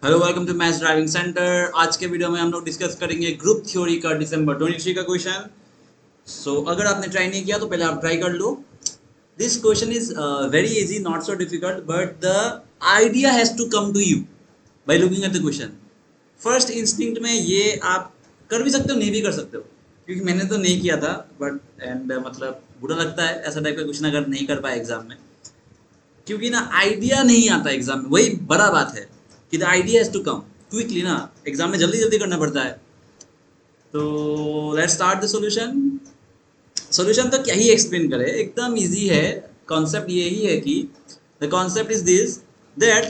Hello welcome to maths driving centre. आज के video में हम लोग डिस्कस करेंगे ग्रुप थ्योरी का दिसंबर 23 का क्वेश्चन। अगर आपने ट्राई नहीं किया तो पहले आप ट्राई कर लो। This question is very easy, not so difficult, but the idea has to come to you by looking at the question. First instinct में ये आप कर भी सकते हो, नहीं भी कर सकते हो, क्योंकि मैंने तो नहीं किया था, बट मतलब बुरा लगता है ऐसा टाइप का क्वेश्चन अगर नहीं कर पाए एग्जाम में, क्योंकि ना आइडिया नहीं आता एग्जाम में। वही बड़ा बात है कि the idea has to come quickly ना, एग्जाम में जल्दी जल्दी करना पड़ता है। तो let's start the solution. Solution तो क्या ही एक्सप्लेन करें, एकदम इजी है। कॉन्सेप्ट यही है कि the concept is this that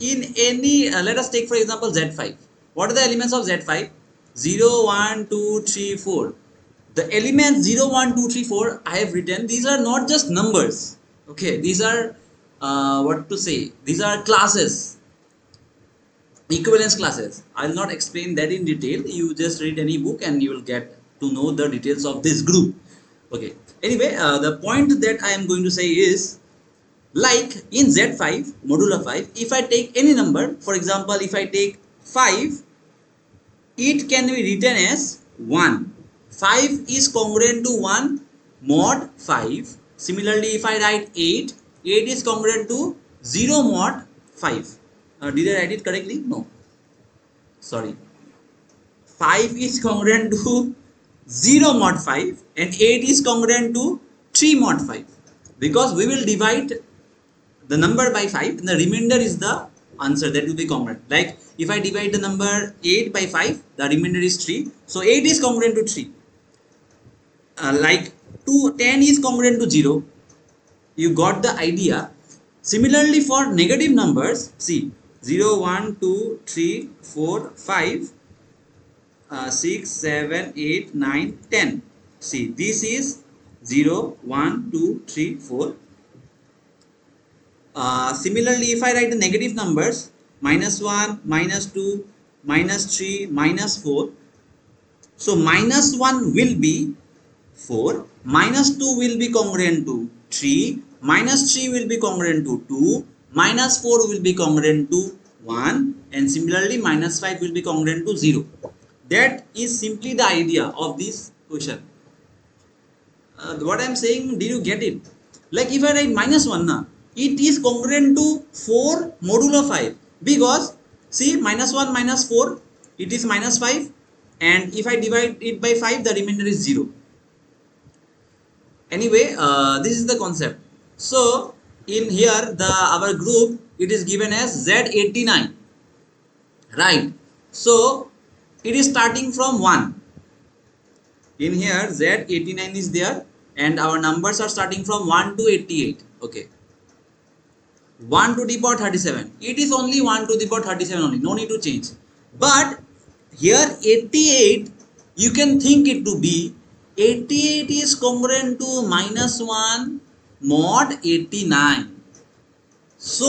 in any let us take for example Z5। What are the elements of Z5? 0 1 2 3 4। The elements 0 1 2 3 4 I have written, these are not just numbers. Okay, these are what to say, these are classes, equivalence classes. I'll not explain that in detail, you just read any book and you will get to know the details of this group. Okay, anyway, the point that I am going to say is, like in Z5 modulo 5, if I take any number, for example if I take 5, it can be written as 1. 5 is congruent to 1 mod 5. Similarly, if I write 8, 8 is congruent to 0 mod 5. Did I write it correctly? No, sorry. 5 is congruent to 0 mod 5 and 8 is congruent to 3 mod 5, because we will divide the number by 5 and the remainder is the answer that will be congruent. Like if I divide the number 8 by 5, the remainder is 3, so 8 is congruent to 3. Like 10 is congruent to 0. You got the idea. Similarly for negative numbers, see 0 1 2 3 4 5 6 7 8 9 10. See, this is 0 1 2 3 4. Similarly, if I write the negative numbers, -1, -2, -3, -4, so -1 will be 4, -2 will be congruent to 3, -3 will be congruent to 2, -4 will be congruent to 1, and similarly -5 will be congruent to 0. That is simply the idea of this question. What I am saying, did you get it? Like if I write -1 na, it is congruent to 4 modulo 5, because see -1 -4, it is -5, and if I divide it by 5, the remainder is 0. Anyway, this is the concept. So in here the our group, it is given as Z89, right? So it is starting from 1. In here Z89 is there and our numbers are starting from 1 to 88. Okay, 1 to the power 37, it is only 1 to the power 37 only, no need to change. But here 88, you can think it to be 88 is congruent to -1 mod 89. So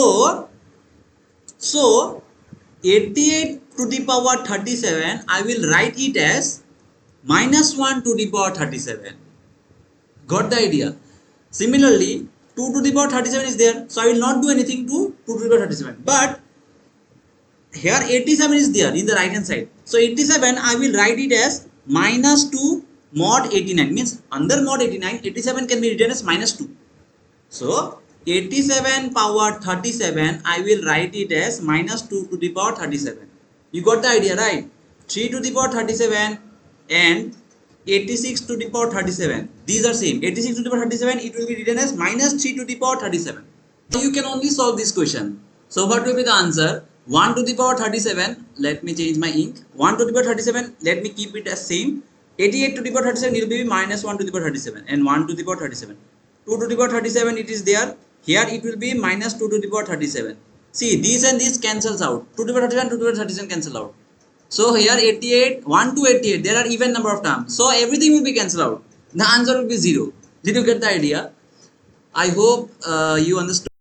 88 to the power 37, I will write it as -1 to the power 37. Got the idea? Similarly, 2 to the power 37 is there, so I will not do anything to 2 to the power 37. But here 87 is there in the right hand side, so 87 I will write it as -2 mod 89, means under mod 89, 87 can be written as -2. So 87 power 37, I will write it as -2 to the power 37. You got the idea, right? 3 to the power 37 and 86 to the power 37, these are same. 86 to the power 37, it will be written as -3 to the power 37. So you can only solve this question. So what will be the answer? 1 to the power 37, let me change my ink. 1 to the power 37, let me keep it as same. 88 to the power 37, it will be -1 to the power 37 and 1 to the power 37. 2 to the power 37, it is there. Here it will be -2 to the power 37. See, these and these cancels out. 2 to the power 37, 2 to the power 37 cancel out. So here 88, 1 to 88, there are even number of terms. So everything will be cancelled out. The answer will be 0. Did you get the idea? I hope you understood.